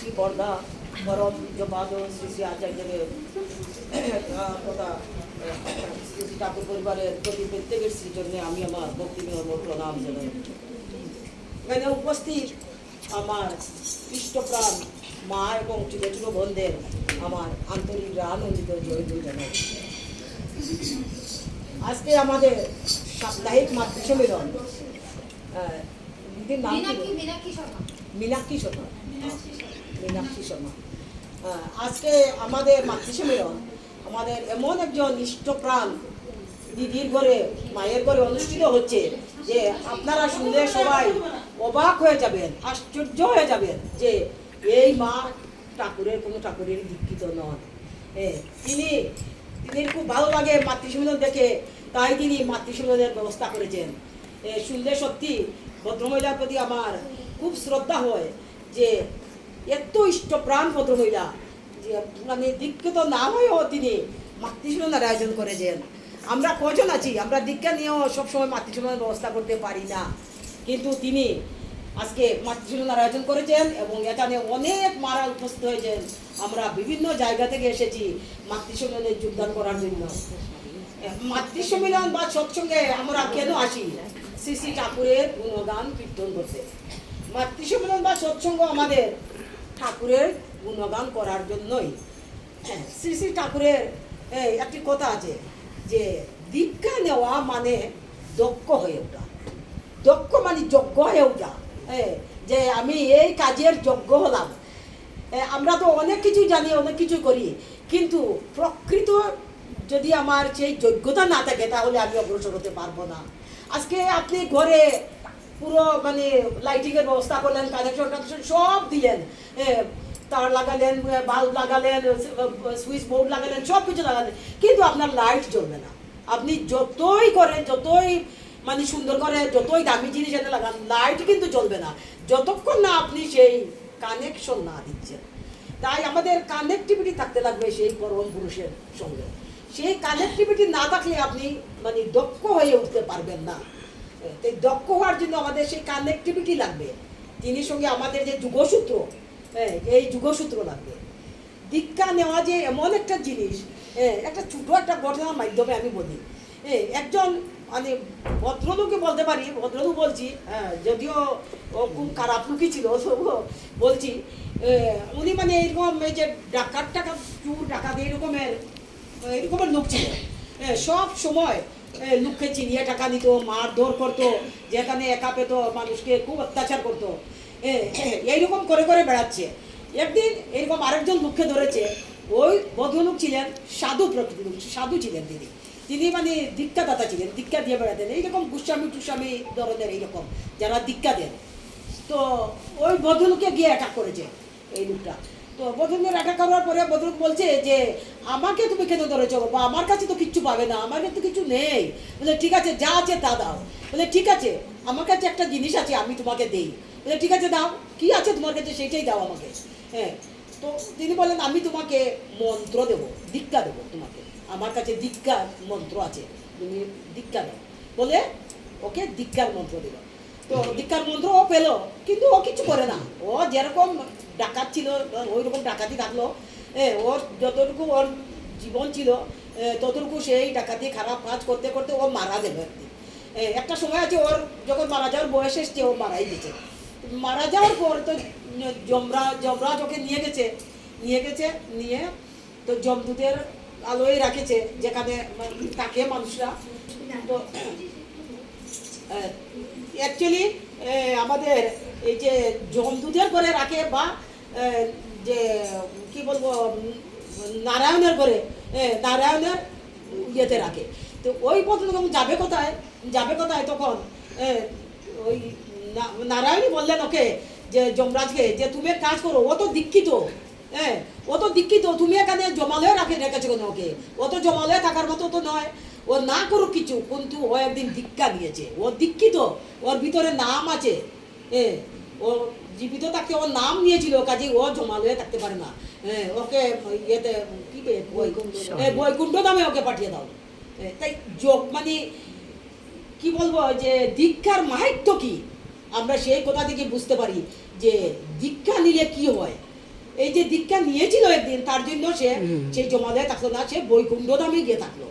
শ্রী বর্ধা পরম পূজ্যপাদ শ্রী শ্রী আচার্যদেব তথা শ্রী শ্রী ঠাকুর পরিবারের প্রতি প্রত্যেকের শ্রীর জন্য আমি আমার ভক্তিময় প্রণাম জানাই। এখানে উপস্থিত আমার ইষ্টপ্রাণ মা এবং ছোট ছোট বোনদের আমার আন্তরিক আনন্দিত জয়িত জানাই। আজকে আমাদের সাপ্তাহিক মাতৃ সম্মেলন, দিদির নাম মীনাক্ষী শর্মা। আজকে আমাদের মাতৃ সম্মেলন আমাদের এমন একজন ইষ্টপ্রাণ দিদির ঘরে, মায়ের ঘরে অনুষ্ঠিত হচ্ছে যে আপনারা শুনলে সবাই অবাক হয়ে যাবেন, আশ্চর্য হয়ে যাবেন যে এই মা কোনো ঠাকুরের দীক্ষিত নন। তিনি খুব ভালো লাগে মাতৃ সম্মেলন দেখে, তাই তিনি মাতৃ সম্মেলনের ব্যবস্থা করেছেন। শুনলে সত্যি ভদ্রমহিলার প্রতি আমার খুব শ্রদ্ধা হয় যে এত ইষ্টপ্রাণ ভদ্রমহিলা, যে মানে দীক্ষিত না হয়েও তিনি মাতৃ সম্মেলনের আয়োজন করেছেন। আমরা কজন আছি, আমরা দীক্ষা নিয়েও সবসময় মাতৃ সম্মেলনের ব্যবস্থা করতে পারি না, কিন্তু তিনি আজকে মাতৃ সম্মেলনের আয়োজন করেছেন এবং এখানে অনেক মারা উপস্থিত হয়েছেন। আমরা বিভিন্ন জায়গা থেকে এসেছি মাতৃ সম্মেলনে যোগদান করার জন্য। মাতৃ সম্মেলন বা সৎসঙ্গে আমরা কেন আসি? শ্রী শ্রী ঠাকুরের গুণগান কীর্তন করতে। মাতৃ সম্মেলন বা সৎসঙ্গ আমাদের ঠাকুরের গুণগান করার জন্যই। শ্রী শ্রী ঠাকুরের একটি কথা আছে যে দীক্ষা নেওয়া মানে দক্ষ হয়ে ওঠা। দক্ষ মানে যোগ্য হয়ে ওঠা, যে আমি এই কাজের যোগ্য হলাম। আমরা তো অনেক কিছু জানি, অনেক কিছু করি, কিন্তু প্রকৃত যদি আমার সেই যোগ্যতা না থাকে তাহলে আমি অগ্রসর হতে পারবো না। আজকে আপনি ঘরে পুরো মানে লাইটিংয়ের ব্যবস্থা করলেন, কানেকশন সব দিলেন, তার লাগালেন, বাল্ব লাগালেন, সুইচ বোর্ড লাগালেন, সব কিছু লাগালেন, কিন্তু আপনার লাইট জ্বলবে না। আপনি যতই করেন, যতই মানে সুন্দর করে, যতই দামি জিনিস এনে লাগান, লাইট কিন্তু জ্বলবে না যতক্ষণ না আপনি সেই কানেকশন না দিচ্ছেন। তাই আমাদের কানেক্টিভিটি থাকতে লাগবে সেই পরম পুরুষের সঙ্গে। সেই কানেক্টিভিটি না থাকলে আপনি মানে দক্ষ হয়ে উঠতে পারবেন না। তাই দক্ষ হওয়ার জন্য আমাদের সেই কানেক্টিভিটি লাগবে। তিনি সঙ্গে আমাদের যে যুগসূত্র, এই যুগসূত্র লাগবে। দীক্ষা নেওয়া যে এমন একটা জিনিস, একটা ছোটো একটা ঘটনার মাধ্যমে আমি বলি। একজন মানে ভদ্রলোককে বলতে পারি, ভদ্রলোক বলছি, যদিও ও খুব খারাপ লোকই ছিল, বলছি উনি মানে এইরকম এই যে ডাকাত চুর ডাকাত এইরকমের লোক ছিল। সব সময় লোককে চিনিয়ে টাকা দিত, মারধর করতো, যেখানে একা পেতো মানুষকে খুব অত্যাচার করতো। এইরকম করে করে বেড়াচ্ছে। একদিন এরকম আরেকজন লোককে ধরেছে। ওই ভদ্রলোক ছিলেন সাধু প্রকৃতির লোক, সাধু ছিলেন তিনি মানে দীক্ষাদাতা ছিলেন, দীক্ষা দিয়ে বেড়াতেন। এইরকম গোস্বামী ধরনের এইরকম যারা দীক্ষা দেন। তো ওই ভদ্রলোককে গিয়ে অ্যাটাক করেছে এই লোকটা। তো ভদ্রলোকের অ্যাটাক করার পরে ভদ্রলোক বলছে যে আমাকে তুমি কেন ধরেছো, বা আমার কাছে তো কিচ্ছু পাবে না, আমার কাছে তো কিছু নেই। বলে ঠিক আছে, যা আছে তা দাও। বলে ঠিক আছে, আমার কাছে একটা জিনিস আছে, আমি তোমাকে দেই। বলে ঠিক আছে দাও, কি আছে তোমার কাছে সেইটাই দাও আমাকে। তো তিনি বলেন আমি তোমাকে মন্ত্র দেবো, দীক্ষা দেবো তোমাকে, আমার কাছে দীক্ষার মন্ত্র আছে, তুমি দীক্ষা দাও। বলে ওকে দীক্ষার মন্ত্র দিল। তো দীক্ষার মন্ত্র ও পেলো, কিন্তু ও কিছু করে না। ও যেরকম ডাকাত ছিল ওই রকম ডাকাতি থাকলো। ওর যতটুকু ওর জীবন ছিল ততটুকু সেই ডাকাতি খারাপ কাজ করতে করতে ও মারা যাবে। একটা সময় আছে ওর যখন মারা যাওয়ার বয়স এসছে, ও মারাই গেছে। মারা যাওয়ার পর তো যমরাজ ওকে নিয়ে তো যমদূতের আলোয় রাখেছে, যেখানে থাকে মানুষরা। তো অ্যাকচুয়ালি আমাদের এই যে যমদূতের করে রাখে, বা যে কি বলবো নারায়ণের করে, নারায়ণের ইয়েতে রাখে। তো ওই পদ্ধতি যখন যাবে কোথায় তখন ওই নারায়ণই বললেন ওকে, যে যমরাজকে, যে তুমি এক কাজ করো, ও তো দীক্ষিত, তুমি এখানে জমালয়ে রেখেছো কেন ওকে? ও তো জমালয়ে থাকার মতো তো নয়, ও না করুক কিছু, কিন্তু ও একদিন দীক্ষা দিয়েছে, ও দীক্ষিত, ওর ভিতরে নাম আছে। ও জীবিত থাকতে ওর নাম নিয়েছিল, কাজে ও জমালয়ে থাকতে পারে না। ওকে ইয়েতে কি বৈকুণ্ঠ ধামে ওকে পাঠিয়ে দাও। তাই যোগ মানে কি বলবো, যে দীক্ষার মাহাত্ম্য কি আমরা সেই কথা থেকে বুঝতে পারি যে দীক্ষা নিলে কি হয়। এই যে দীক্ষা নিয়েছিল একদিন, তার জন্য সে সেই জমাদায় থাকলো না, সে বৈকুণ্ঠ ধামে গিয়ে থাকলো।